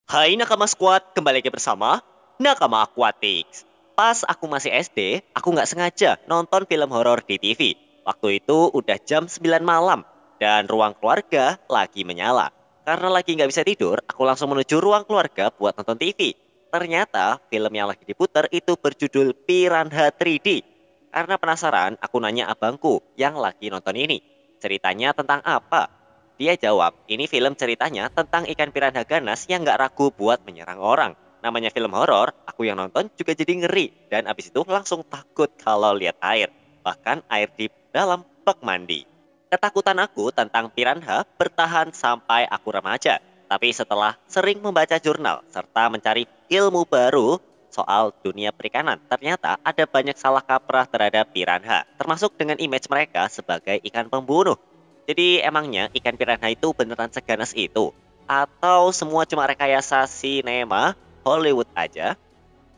Hai Nakama Squad, kembali lagi bersama Nakama Aquatics. Pas aku masih SD, aku nggak sengaja nonton film horor di TV. Waktu itu udah jam 9 malam, dan ruang keluarga lagi menyala. Karena lagi nggak bisa tidur, aku langsung menuju ruang keluarga buat nonton TV. Ternyata film yang lagi diputar itu berjudul Piranha 3D. Karena penasaran, aku nanya abangku yang lagi nonton ini. Ceritanya tentang apa? Dia jawab, ini film ceritanya tentang ikan piranha ganas yang gak ragu buat menyerang orang. Namanya film horor, aku yang nonton juga jadi ngeri. Dan abis itu langsung takut kalau lihat air. Bahkan air di dalam bak mandi. Ketakutan aku tentang piranha bertahan sampai aku remaja. Tapi setelah sering membaca jurnal serta mencari ilmu baru soal dunia perikanan, ternyata ada banyak salah kaprah terhadap piranha, termasuk dengan image mereka sebagai ikan pembunuh. Jadi emangnya ikan piranha itu beneran seganas itu? Atau semua cuma rekayasa sinema Hollywood aja?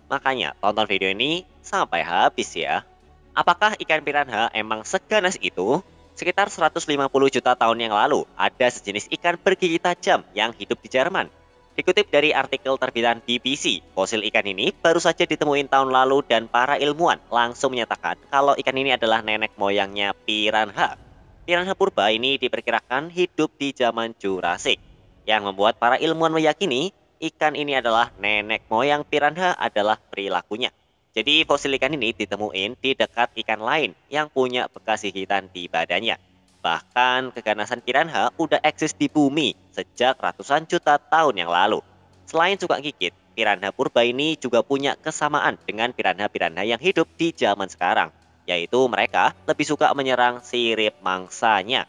Makanya tonton video ini sampai habis ya. Apakah ikan piranha emang seganas itu? Sekitar 150 juta tahun yang lalu, ada sejenis ikan bergigi tajam yang hidup di Jerman. Dikutip dari artikel terbitan BBC, fosil ikan ini baru saja ditemuin tahun lalu dan para ilmuwan langsung menyatakan kalau ikan ini adalah nenek moyangnya piranha. Piranha purba ini diperkirakan hidup di zaman Jurassic, yang membuat para ilmuwan meyakini ikan ini adalah nenek moyang piranha adalah perilakunya. Jadi fosil ikan ini ditemuin di dekat ikan lain yang punya bekas gigitan di badannya. Bahkan keganasan piranha udah eksis di bumi sejak ratusan juta tahun yang lalu. Selain suka gigit, piranha purba ini juga punya kesamaan dengan piranha-piranha yang hidup di zaman sekarang, yaitu mereka lebih suka menyerang sirip mangsanya.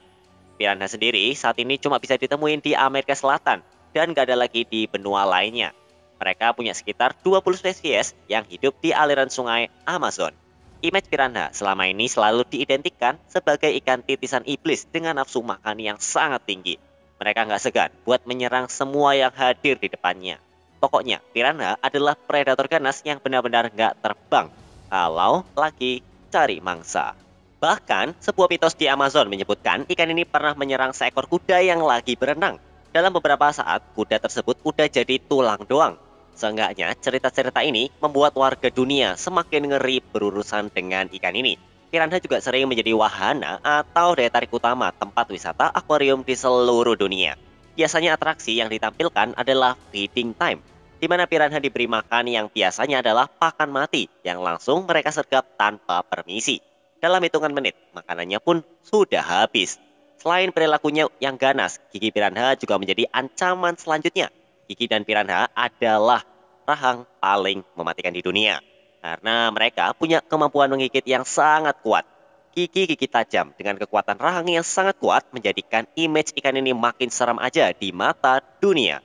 Piranha sendiri saat ini cuma bisa ditemuin di Amerika Selatan dan gak ada lagi di benua lainnya. Mereka punya sekitar 20 spesies yang hidup di aliran sungai Amazon. Image piranha selama ini selalu diidentikan sebagai ikan titisan iblis dengan nafsu makan yang sangat tinggi. Mereka nggak segan buat menyerang semua yang hadir di depannya. Pokoknya, piranha adalah predator ganas yang benar-benar nggak terbang kalau lagi cari mangsa. Bahkan, sebuah mitos di Amazon menyebutkan ikan ini pernah menyerang seekor kuda yang lagi berenang. Dalam beberapa saat, kuda tersebut udah jadi tulang doang. Seenggaknya, cerita-cerita ini membuat warga dunia semakin ngeri berurusan dengan ikan ini. Piranha juga sering menjadi wahana atau daya tarik utama tempat wisata akuarium di seluruh dunia. Biasanya atraksi yang ditampilkan adalah feeding time, di mana piranha diberi makan yang biasanya adalah pakan mati yang langsung mereka sergap tanpa permisi. Dalam hitungan menit, makanannya pun sudah habis. Selain perilakunya yang ganas, gigi piranha juga menjadi ancaman selanjutnya. Gigi dan piranha adalah rahang paling mematikan di dunia. Karena mereka punya kemampuan menggigit yang sangat kuat. Gigi-gigi tajam dengan kekuatan rahang yang sangat kuat menjadikan image ikan ini makin seram aja di mata dunia.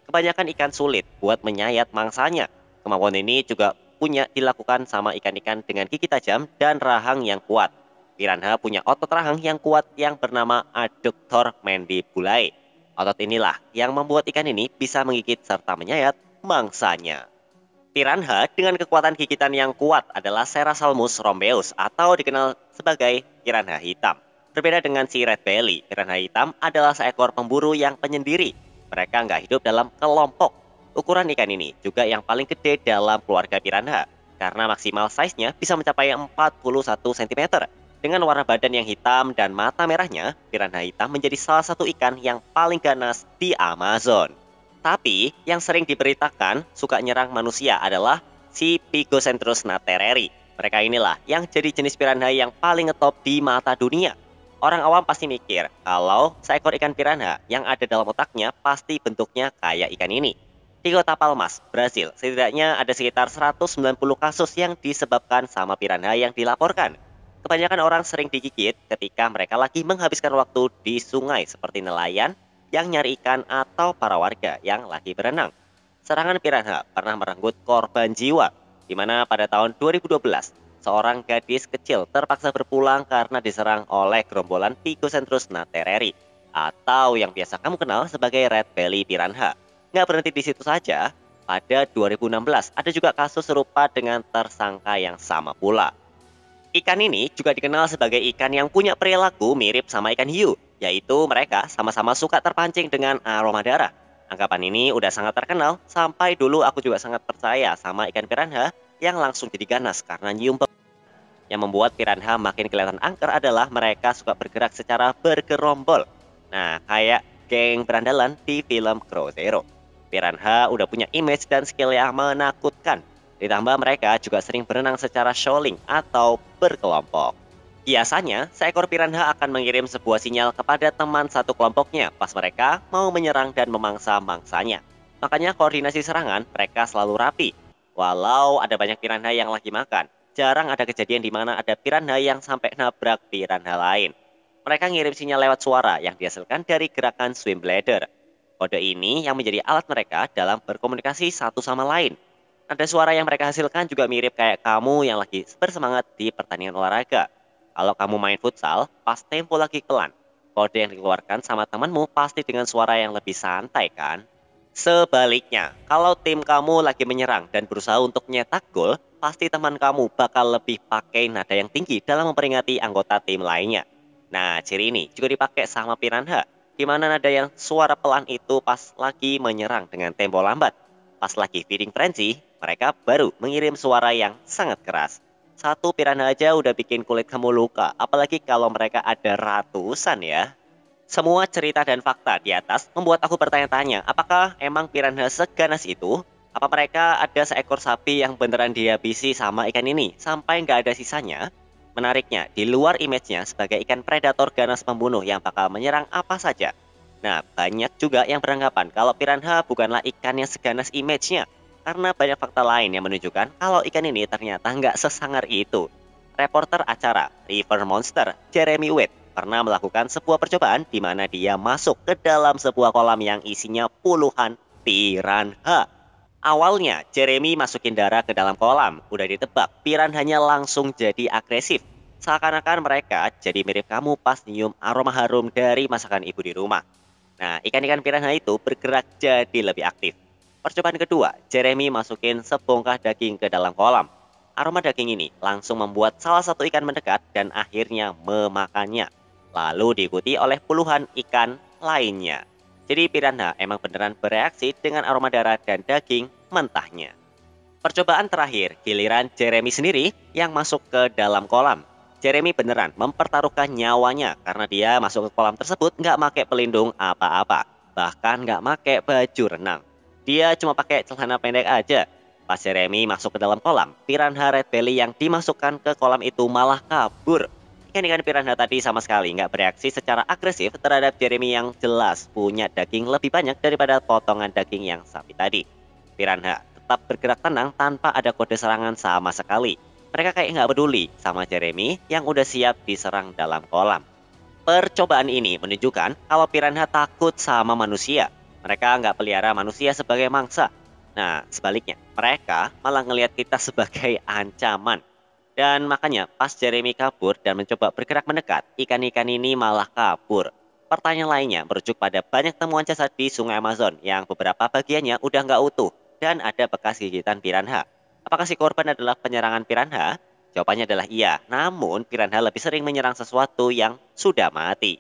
Kebanyakan ikan sulit buat menyayat mangsanya. Kemampuan ini juga punya dilakukan sama ikan-ikan dengan gigi tajam dan rahang yang kuat. Piranha punya otot rahang yang kuat yang bernama adductor mandibulae. Otot inilah yang membuat ikan ini bisa menggigit serta menyayat mangsanya. Piranha dengan kekuatan gigitan yang kuat adalah Serasalmus rhombeus atau dikenal sebagai piranha hitam. Berbeda dengan si red belly, piranha hitam adalah seekor pemburu yang penyendiri. Mereka nggak hidup dalam kelompok. Ukuran ikan ini juga yang paling gede dalam keluarga piranha, karena maksimal size-nya bisa mencapai 41 cm. Dengan warna badan yang hitam dan mata merahnya, piranha hitam menjadi salah satu ikan yang paling ganas di Amazon. Tapi yang sering diberitakan suka nyerang manusia adalah si Pygocentrus natereri. Mereka inilah yang jadi jenis piranha yang paling ngetop di mata dunia. Orang awam pasti mikir kalau seekor ikan piranha yang ada dalam otaknya pasti bentuknya kayak ikan ini. Di kota Palmas, Brasil, setidaknya ada sekitar 190 kasus yang disebabkan sama piranha yang dilaporkan. Kebanyakan orang sering digigit ketika mereka lagi menghabiskan waktu di sungai seperti nelayan yang nyari ikan atau para warga yang lagi berenang. Serangan piranha pernah merenggut korban jiwa, di mana pada tahun 2012, seorang gadis kecil terpaksa berpulang karena diserang oleh gerombolan Pygocentrus natereri, atau yang biasa kamu kenal sebagai red belly piranha. Nggak berhenti di situ saja, pada 2016 ada juga kasus serupa dengan tersangka yang sama pula. Ikan ini juga dikenal sebagai ikan yang punya perilaku mirip sama ikan hiu, yaitu mereka sama-sama suka terpancing dengan aroma darah. Anggapan ini udah sangat terkenal, sampai dulu aku juga sangat percaya sama ikan piranha yang langsung jadi ganas karena nyium. Yang membuat piranha makin kelihatan angker adalah mereka suka bergerak secara bergerombol. Nah, kayak geng berandalan di film Crow Zero. Piranha udah punya image dan skill yang menakutkan. Ditambah mereka juga sering berenang secara shoaling atau berkelompok. Biasanya, seekor piranha akan mengirim sebuah sinyal kepada teman satu kelompoknya pas mereka mau menyerang dan memangsa mangsanya. Makanya koordinasi serangan mereka selalu rapi. Walau ada banyak piranha yang lagi makan, jarang ada kejadian di mana ada piranha yang sampai nabrak piranha lain. Mereka ngirim sinyal lewat suara yang dihasilkan dari gerakan swim bladder. Kode ini yang menjadi alat mereka dalam berkomunikasi satu sama lain. Ada suara yang mereka hasilkan juga mirip kayak kamu yang lagi bersemangat di pertandingan olahraga. Kalau kamu main futsal, pas tempo lagi pelan. Kode yang dikeluarkan sama temanmu pasti dengan suara yang lebih santai kan? Sebaliknya, kalau tim kamu lagi menyerang dan berusaha untuk nyetak gol, pasti teman kamu bakal lebih pakai nada yang tinggi dalam memperingati anggota tim lainnya. Nah, ciri ini juga dipakai sama piranha, di mana nada yang suara pelan itu pas lagi menyerang dengan tempo lambat. Pas lagi feeding frenzy, mereka baru mengirim suara yang sangat keras. Satu piranha aja udah bikin kulit kamu luka, apalagi kalau mereka ada ratusan ya. Semua cerita dan fakta di atas membuat aku bertanya-tanya, apakah emang piranha seganas itu? Apa mereka ada seekor sapi yang beneran dihabisi sama ikan ini sampai nggak ada sisanya? Menariknya, di luar image-nya sebagai ikan predator ganas pembunuh yang bakal menyerang apa saja. Nah, banyak juga yang beranggapan kalau piranha bukanlah ikan yang seganas image-nya. Karena banyak fakta lain yang menunjukkan kalau ikan ini ternyata nggak sesangar itu. Reporter acara River Monster, Jeremy Wade, pernah melakukan sebuah percobaan di mana dia masuk ke dalam sebuah kolam yang isinya puluhan piranha. Awalnya, Jeremy masukin darah ke dalam kolam. Udah ditebak, piranhanya langsung jadi agresif. Seakan-akan mereka jadi mirip kamu pas nyium aroma harum dari masakan ibu di rumah. Nah, ikan-ikan piranha itu bergerak jadi lebih aktif. Percobaan kedua, Jeremy masukin sebongkah daging ke dalam kolam. Aroma daging ini langsung membuat salah satu ikan mendekat dan akhirnya memakannya. Lalu diikuti oleh puluhan ikan lainnya. Jadi piranha emang beneran bereaksi dengan aroma darah dan daging mentahnya. Percobaan terakhir, giliran Jeremy sendiri yang masuk ke dalam kolam. Jeremy beneran mempertaruhkan nyawanya karena dia masuk ke kolam tersebut nggak pakai pelindung apa-apa. Bahkan nggak pakai baju renang. Dia cuma pakai celana pendek aja. Pas Jeremy masuk ke dalam kolam, piranha red belly yang dimasukkan ke kolam itu malah kabur. Ikan-ikan piranha tadi sama sekali nggak bereaksi secara agresif terhadap Jeremy yang jelas punya daging lebih banyak daripada potongan daging yang sapi tadi. Piranha tetap bergerak tenang tanpa ada kode serangan sama sekali. Mereka kayak nggak peduli sama Jeremy yang udah siap diserang dalam kolam. Percobaan ini menunjukkan kalau piranha takut sama manusia. Mereka nggak pelihara manusia sebagai mangsa. Nah, sebaliknya, mereka malah ngelihat kita sebagai ancaman. Dan makanya pas Jeremy kabur dan mencoba bergerak mendekat, ikan-ikan ini malah kabur. Pertanyaan lainnya merujuk pada banyak temuan jasad di Sungai Amazon yang beberapa bagiannya udah nggak utuh dan ada bekas gigitan piranha. Apakah si korban adalah penyerangan piranha? Jawabannya adalah iya, namun piranha lebih sering menyerang sesuatu yang sudah mati.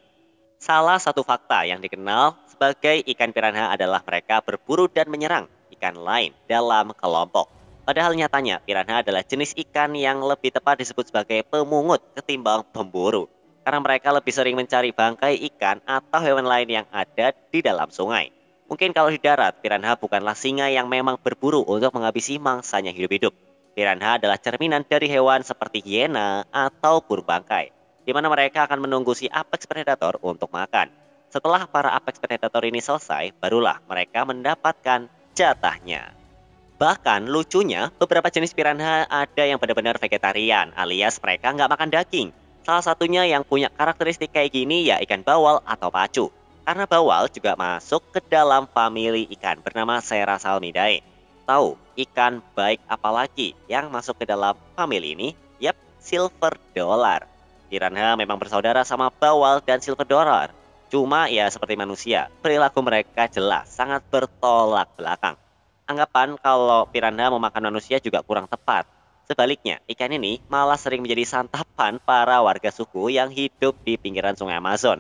Salah satu fakta yang dikenal sebagai ikan piranha adalah mereka berburu dan menyerang ikan lain dalam kelompok. Padahal nyatanya piranha adalah jenis ikan yang lebih tepat disebut sebagai pemungut ketimbang pemburu. Karena mereka lebih sering mencari bangkai ikan atau hewan lain yang ada di dalam sungai. Mungkin kalau di darat, piranha bukanlah singa yang memang berburu untuk menghabisi mangsanya hidup-hidup. Piranha adalah cerminan dari hewan seperti hiena atau burung bangkai, di mana mereka akan menunggu si apex predator untuk makan. Setelah para apex predator ini selesai, barulah mereka mendapatkan jatahnya. Bahkan lucunya, beberapa jenis piranha ada yang benar-benar vegetarian, alias mereka nggak makan daging. Salah satunya yang punya karakteristik kayak gini ya ikan bawal atau pacu. Karena bawal juga masuk ke dalam famili ikan bernama Serrasalmidae. Tahu ikan baik apalagi yang masuk ke dalam famili ini? Yap, silver dollar. Piranha memang bersaudara sama bawal dan silver dollar. Cuma ya seperti manusia, perilaku mereka jelas sangat bertolak belakang. Anggapan kalau piranha memakan manusia juga kurang tepat. Sebaliknya, ikan ini malah sering menjadi santapan para warga suku yang hidup di pinggiran Sungai Amazon.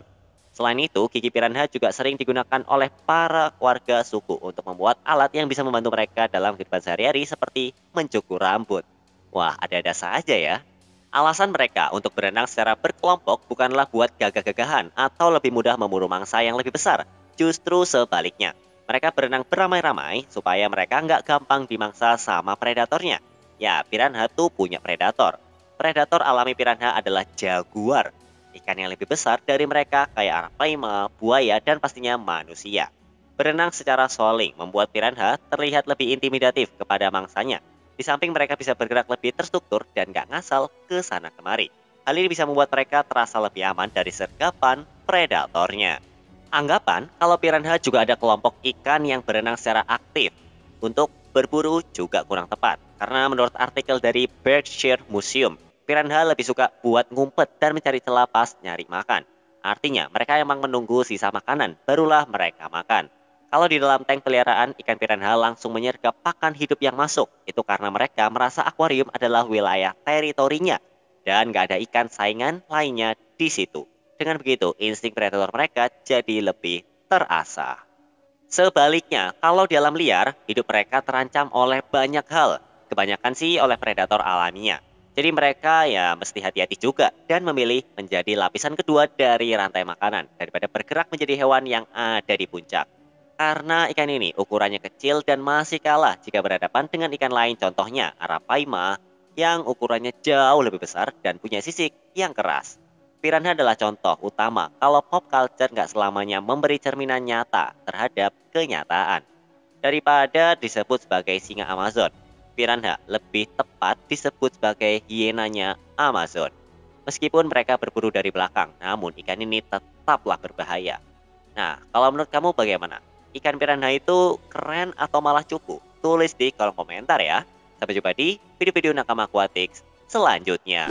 Selain itu, gigi piranha juga sering digunakan oleh para warga suku untuk membuat alat yang bisa membantu mereka dalam kehidupan sehari-hari seperti mencukur rambut. Wah, ada-ada saja ya. Alasan mereka untuk berenang secara berkelompok bukanlah buat gagah-gagahan atau lebih mudah memburu mangsa yang lebih besar. Justru sebaliknya, mereka berenang beramai-ramai supaya mereka nggak gampang dimangsa sama predatornya. Ya, piranha tuh punya predator. Predator alami piranha adalah jaguar, ikan yang lebih besar dari mereka kayak arapaima, buaya, dan pastinya manusia. Berenang secara soling membuat piranha terlihat lebih intimidatif kepada mangsanya. Di samping mereka bisa bergerak lebih terstruktur dan gak ngasal ke sana kemari. Hal ini bisa membuat mereka terasa lebih aman dari sergapan predatornya. Anggapan kalau piranha juga ada kelompok ikan yang berenang secara aktif. Untuk berburu juga kurang tepat, karena menurut artikel dari Berkshire Museum, piranha lebih suka buat ngumpet dan mencari celah pas nyari makan. Artinya, mereka emang menunggu sisa makanan, barulah mereka makan. Kalau di dalam tank peliharaan, ikan piranha langsung menyergap pakan hidup yang masuk. Itu karena mereka merasa akuarium adalah wilayah teritorinya, dan gak ada ikan saingan lainnya di situ. Dengan begitu, insting predator mereka jadi lebih terasah. Sebaliknya, kalau di alam liar, hidup mereka terancam oleh banyak hal. Kebanyakan sih oleh predator alaminya. Jadi mereka ya mesti hati-hati juga dan memilih menjadi lapisan kedua dari rantai makanan daripada bergerak menjadi hewan yang ada di puncak. Karena ikan ini ukurannya kecil dan masih kalah jika berhadapan dengan ikan lain, contohnya arapaima yang ukurannya jauh lebih besar dan punya sisik yang keras. Piranha adalah contoh utama kalau pop culture nggak selamanya memberi cerminan nyata terhadap kenyataan. Daripada disebut sebagai singa Amazon, piranha lebih tepat disebut sebagai hienanya Amazon. Meskipun mereka berburu dari belakang, namun ikan ini tetaplah berbahaya. Nah, kalau menurut kamu bagaimana? Ikan piranha itu keren atau malah cupu? Tulis di kolom komentar ya. Sampai jumpa di video-video Nakama Aquatics selanjutnya.